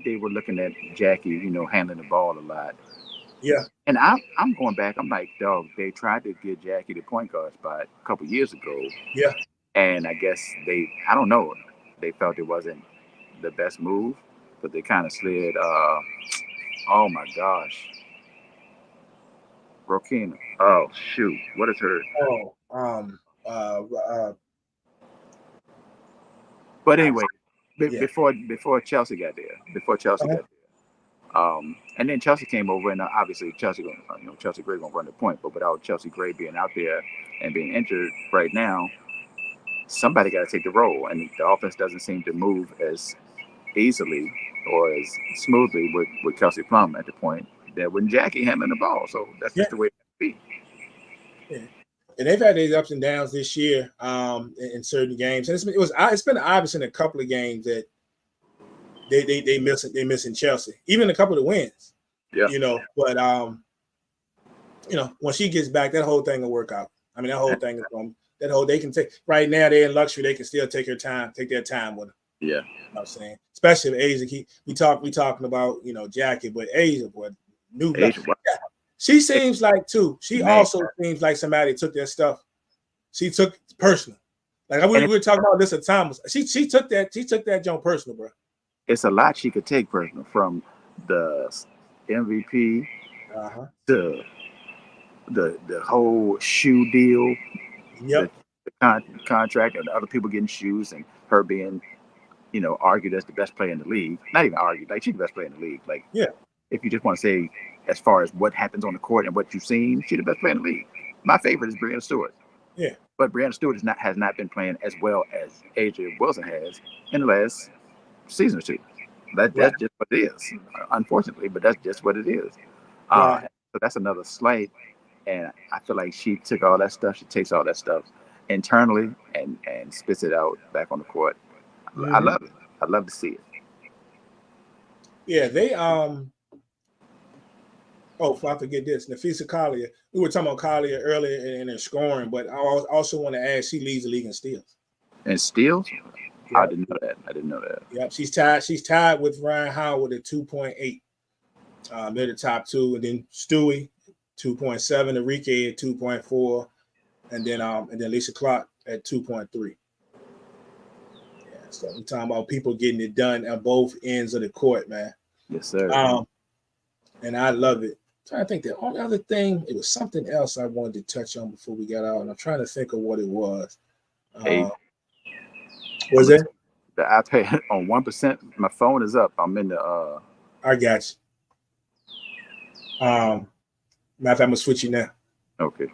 they were looking at Jackie, you know, handling the ball a lot. Yeah. And I'm going back. I'm like, dog, they tried to get Jackie the point guard spot a couple years ago. Yeah. And I guess I don't know, they felt it wasn't the best move, but they kind of slid. Oh my gosh. Rokina. Oh shoot. What is her? But anyway, before Chelsea got there, and then Chelsea came over, and obviously Chelsea Gray gonna run the point, but without Chelsea Gray being out there and being injured right now, somebody got to take the role, and the offense doesn't seem to move as easily or as smoothly with Kelsey Plum at the point that when Jackie handling the ball. So that's just the way it be. Yeah. And they've had these ups and downs this year in certain games, and it's been obvious in a couple of games that they missing Chelsea, even a couple of wins. Yeah, you know, but you know, when she gets back, that whole thing will work out. I mean, that whole thing is going. They can take right now. They're in luxury. They can still take their time with her. Yeah, you know what I'm saying, especially if Asia. We talking about, you know, Jackie, but Asia, boy, she seems like too. She also seems like somebody took their stuff. She took it personal. Like we were talking about this at Thomas. She took that jump personal, bro. It's a lot she could take personal, from the MVP to the whole shoe deal, Yep. the contract, and the other people getting shoes, and her being, argued as the best player in the league. Not even argued, like she's the best player in the league. Like, yeah, if you just want to say, as far as what happens on the court and what you've seen, she's the best player in the league. My favorite is Brianna Stewart. Yeah. But Brianna Stewart has not been playing as well as AJ Wilson has in the last season or two. That's just what it is, unfortunately, but that's just what it is. So that's another slight. And I feel like she took all that stuff. She takes all that stuff internally and spits it out back on the court. I love it. I love to see it. Yeah, they Oh, I forget this. Nafisa Collier. We were talking about Collier earlier in her scoring, but I also want to add she leads the league in steals. And steals? Yep. I didn't know that. Yep, she's tied with Ryan Howard at 2.8. They're the top two, and then Stewie 2.7, Enrique at 2.4, and then Lisa Clark at 2.3. Yeah, so we're talking about people getting it done at both ends of the court, man. Yes, sir. And I love it. I'm trying to think, the only other thing, it was something else I wanted to touch on before we got out, and I'm trying to think of what it was. Was it? The iPad on 1%. My phone is up. I'm in the. I got you. Matter of fact, I'm gonna switch you now. Okay.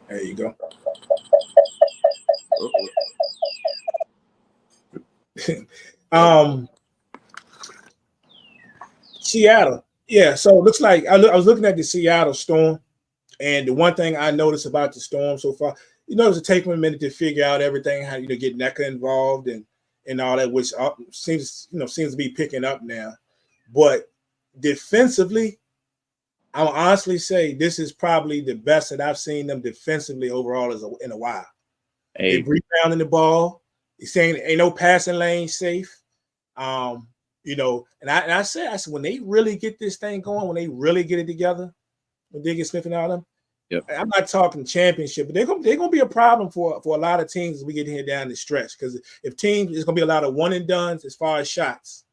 There you go. Seattle. Yeah, so it looks like I was looking at the Seattle Storm, and the one thing I noticed about the Storm so far, it will take them a minute to figure out everything, how get NECA involved and all that, which seems to be picking up now. But defensively, I'll honestly say this is probably the best that I've seen them defensively overall in a while. They rebounding the ball. He's saying ain't no passing lane safe. And I said when they really get this thing going, when they really get it together, when they get Smith and all them, I'm not talking championship, but they're gonna be a problem for a lot of teams as we get here down the stretch. Because if teams, it's gonna be a lot of one and dones as far as shots.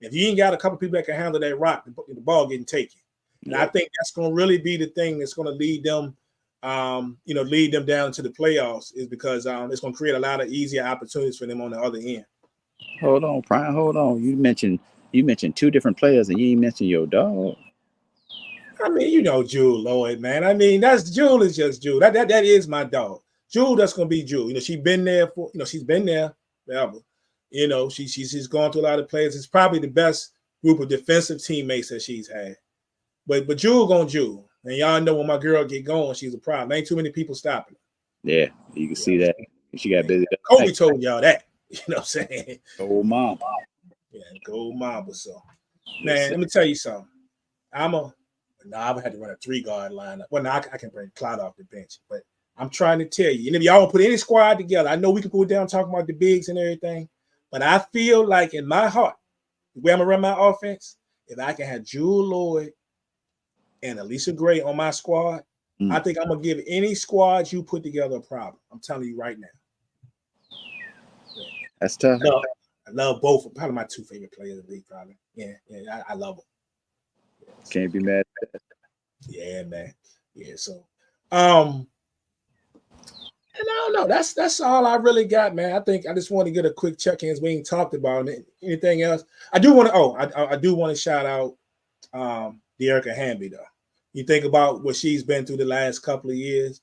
If you ain't got a couple people that can handle that rock, the ball getting taken. And I think that's gonna really be the thing that's gonna lead them, lead them down to the playoffs, is because it's gonna create a lot of easier opportunities for them on the other end. Hold on, Brian. Hold on. You mentioned two different players, and you ain't mentioned your dog. I mean, Jewel Lloyd, man. I mean, Jewel is just Jewel. That is my dog. Jewel, that's gonna be Jewel. She's been there she's been there forever. She's gone through a lot of players. It's probably the best group of defensive teammates that she's had. But Jewel gonna Jewel. And y'all know when my girl get going, she's a problem. Ain't too many people stopping her. Yeah, you can see that. She got busy. Kobe told y'all that. You know what I'm saying? Gold Mamba. Yeah, gold Mamba. So, man, let me tell you something. I would have to run a 3-guard lineup. Well, no, I can bring Cloud off the bench, but I'm trying to tell you. And if y'all don't put any squad together, I know we can go down talking about the bigs and everything, but I feel like in my heart, the way I'm gonna run my offense, if I can have Jewel Lloyd and Elisa Gray on my squad, I think I'm gonna give any squad you put together a problem. I'm telling you right now. That's tough. I love both. Probably my two favorite players in the league, probably. Yeah, I love them. Can't be mad at that. Yeah, man. Yeah, so and I don't know. That's all I really got, man. I think I just want to get a quick check-ins. We ain't talked about it. Anything else? I do want to. I do want to shout out De'Erica Hamby, though. You think about what she's been through the last couple of years,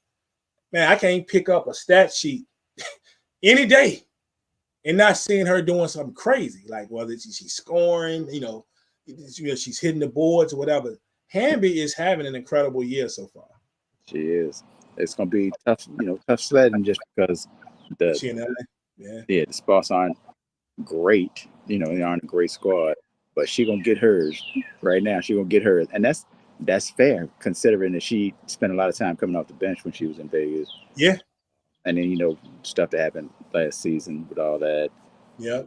man. I can't pick up a stat sheet any day and not seeing her doing something crazy, like whether she's scoring, she's hitting the boards or whatever. Hamby is having an incredible year so far. She is. It's gonna be tough, tough sledding just because the spots aren't great. They aren't a great squad, but she gonna get hers right now. She gonna get hers, and that's fair considering that she spent a lot of time coming off the bench when she was in Vegas. Yeah, and then stuff that happened last season with all that. Yeah.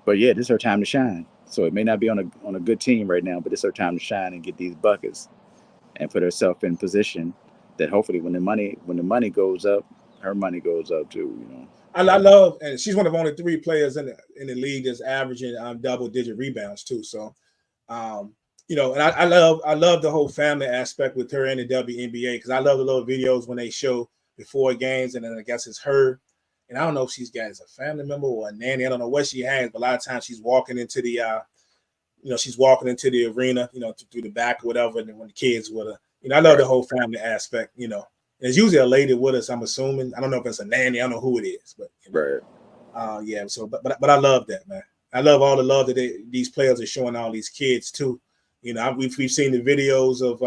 But yeah, this is her time to shine. So it may not be on a good team right now, but it's her time to shine and get these buckets and put herself in position that hopefully when the money goes up her money goes up too. I love, and she's one of only 3 players in the league that's averaging double-digit rebounds too. So, and I love the whole family aspect with her in the WNBA because I love the little videos when they show before games, and then I guess it's her. And I don't know if she's got as a family member or a nanny. I don't know what she has, but a lot of times she's walking into the, she's walking into the arena, through the back or whatever. And then when the kids with her, I love the whole family aspect. And it's usually a lady with us. I'm assuming. I don't know if it's a nanny. I don't know who it is, but yeah. So, but I love that, man. I love all the love that these players are showing all these kids too. We've seen the videos of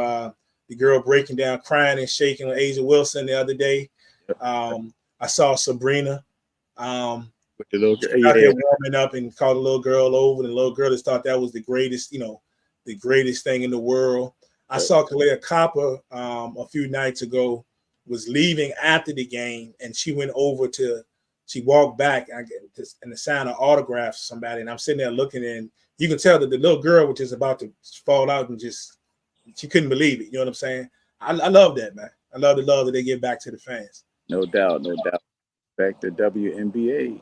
the girl breaking down, crying and shaking with Asia Wilson the other day. I saw Sabrina with the little girl, out there warming up and called a little girl over, and the little girl just thought that was the greatest, the greatest thing in the world. I saw Kalea Copper a few nights ago was leaving after the game, and she went over she walked back and to sign an autograph to somebody, and I'm sitting there looking, and you can tell that the little girl was just about to fall out and she couldn't believe it. You know what I'm saying? I love that, man. I love the love that they give back to the fans. No doubt. Back to WNBA.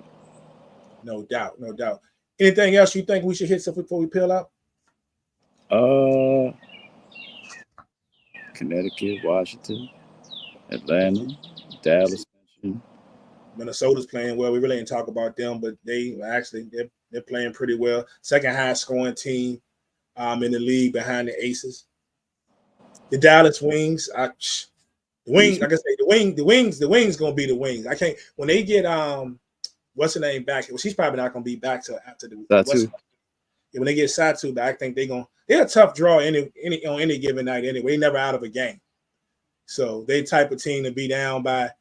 No doubt. Anything else you think we should hit before we peel out? Connecticut, Washington, Atlanta, Dallas. Minnesota's playing well. We really didn't talk about them, but they're playing pretty well. Second highest scoring team in the league behind the Aces. The Dallas Wings, like I say, the Wings gonna be the Wings. I can't when they get what's her name back. Well, she's probably not gonna be back till after when they get Satu back. I think they're a tough draw on any given night anyway. They're never out of a game. So they type of team to be down by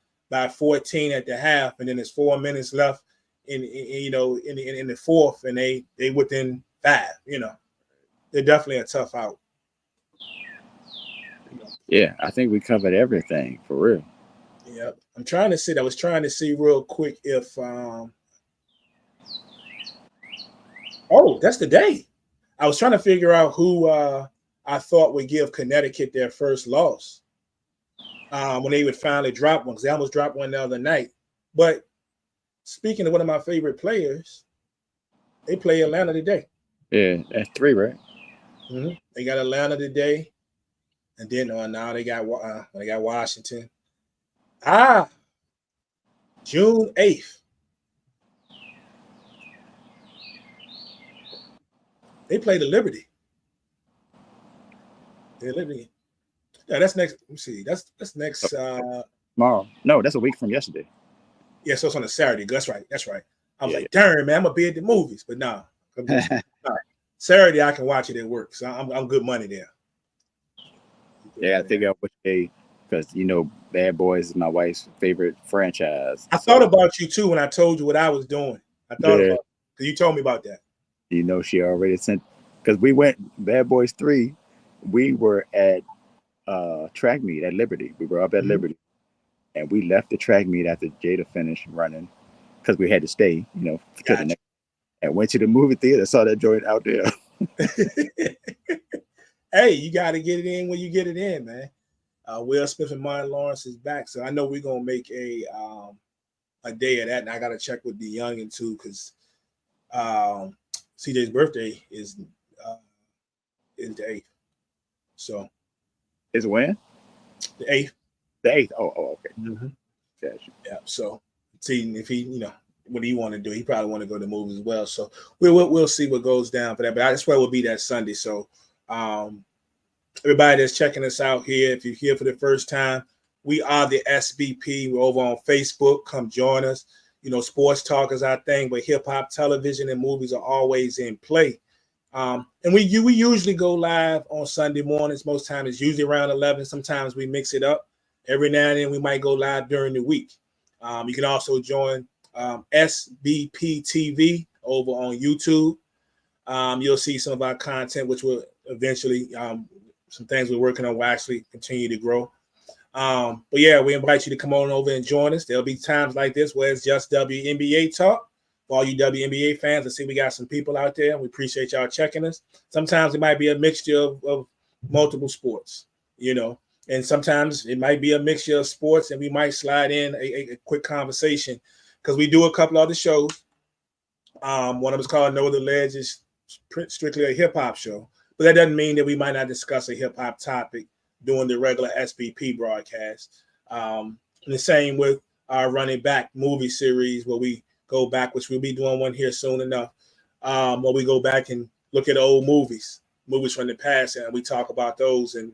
14 at the half, and then there's 4 minutes left in the fourth, and they within 5. They're definitely a tough out. Yeah, I think we covered everything for real. Yeah, I'm trying to see. I was trying to see real quick if that's the day. I was trying to figure out who I thought would give Connecticut their first loss when they would finally drop one, because they almost dropped one the other night. But speaking of one of my favorite players, they play Atlanta today. Yeah, that's 3, right? Mm-hmm. They got Atlanta today, and then now they got Washington. June 8th. They play the Liberty. The Liberty. Yeah, that's next. Let me see. That's next. Tomorrow. No, that's a week from yesterday. Yeah, so it's on a Saturday. That's right. I was like, darn, man, I'm gonna be at the movies, but no. Saturday I can watch it at work, so I'm good money there. Yeah, I figure out which day, because Bad Boys is my wife's favorite franchise. I thought about you too when I told you what I was doing. I thought about it because you told me about that. She already sent, because we went Bad Boys 3. We were at track meet at Liberty. We were up at Liberty, and we left the track meet after Jada finished running because we had to stay, to the next, and went to the movie theater. Saw that joint out there. Hey, you got to get it in when you get it in, man. Will Smith and Martin Lawrence is back, so I know we're gonna make a day of that. And I got to check with the youngin too, because CJ's birthday is the 8th. So is when? The 8th. The 8th. Oh, okay. Mm-hmm. Gotcha. Yeah. So see if he, what do you want to do? He probably want to go to the movies as well. So we'll see what goes down for that. But I swear it will be that Sunday. So everybody that's checking us out here, if you're here for the first time, we are the SBP. We're over on Facebook. Come join us. Sports talk is our thing, but hip hop, television, and movies are always in play. And we usually go live on Sunday mornings. Most times it's usually around 11. Sometimes we mix it up. Every now and then we might go live during the week. You can also join SBP TV over on YouTube. You'll see some of our content, which will eventually, some things we're working on will actually continue to grow. But yeah, we invite you to come on over and join us. There'll be times like this where it's just WNBA talk. For all you WNBA fans, I see we got some people out there. We appreciate y'all checking us. Sometimes it might be a mixture of multiple sports, and And sometimes it might be a mixture of sports, and we might slide in a quick conversation because we do a couple other shows. One of them is called Know the Ledge, is strictly a hip hop show, but that doesn't mean that we might not discuss a hip hop topic during the regular SBP broadcast. And the same with our running back movie series where we go back, which we'll be doing one here soon enough, where we go back and look at old movies from the past, and we talk about those and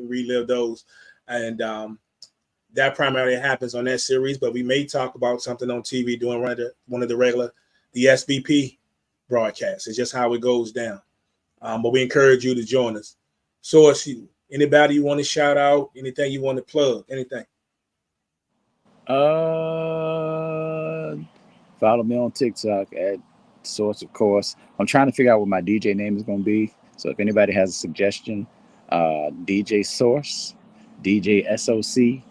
relive those. And that primarily happens on that series, but we may talk about something on TV during one of the regular, the SBP broadcasts. It's just how it goes down. But we encourage you to join us. So, anybody you want to shout out, anything you want to plug, anything? Follow me on TikTok at Source, of course. I'm trying to figure out what my DJ name is going to be. So if anybody has a suggestion, DJ Source, DJ SOC,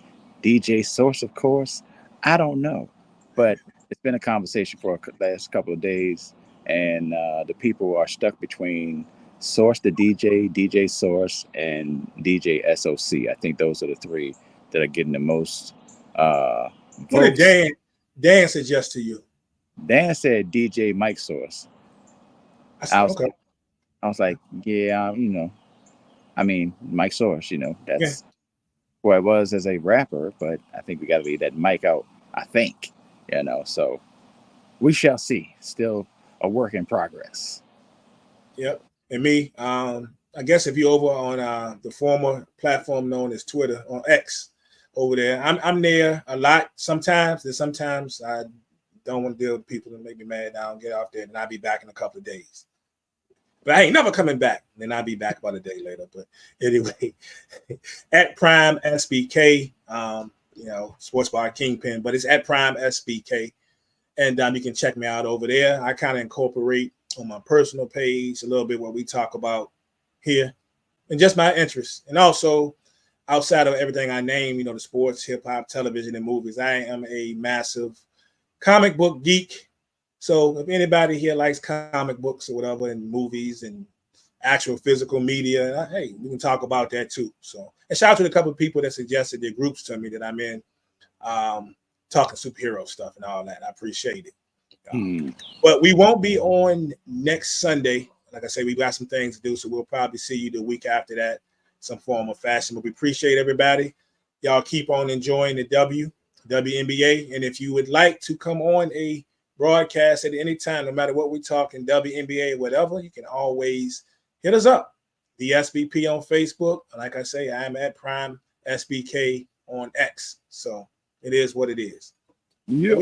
DJ Source, of course. I don't know, but it's been a conversation for the last couple of days, and the people are stuck between Source the DJ, DJ Source, and DJ SOC. I think those are the three that are getting the most What votes. did Dan suggest to you? Dan said DJ Mike Source. I was like, yeah, I mean, Mike Source, that's who I was as a rapper, but I think we got to leave that mic out, I think, so we shall see. Still a work in progress. Yep. And me, I guess if you're over on the former platform known as Twitter, on X, over there, I'm there a lot sometimes, and sometimes I don't want to deal with people that make me mad. I don't get off there, and I'll be back in a couple of days. But I ain't never coming back. Then I'll be back about a day later. But anyway, at Prime SBK, Sports Bar Kingpin, but it's at Prime SBK. And you can check me out over there. I kind of incorporate on my personal page a little bit what we talk about here and just my interests. And also, outside of everything I name, the sports, hip hop, television, and movies, I am a massive comic book geek. So if anybody here likes comic books or whatever, and movies and actual physical media, hey, we can talk about that too. So, and shout out to a couple of people that suggested their groups to me that I'm in, talking superhero stuff and all that. I appreciate it. But we won't be on next Sunday. Like I say, we got some things to do, so we'll probably see you the week after that, some form of fashion. But we appreciate everybody. Y'all keep on enjoying the WNBA. And if you would like to come on a broadcast at any time, no matter what we're talking, WNBA, whatever, you can always hit us up. The SBP on Facebook. Like I say, I'm at Prime SBK on X. So it is what it is. Yeah.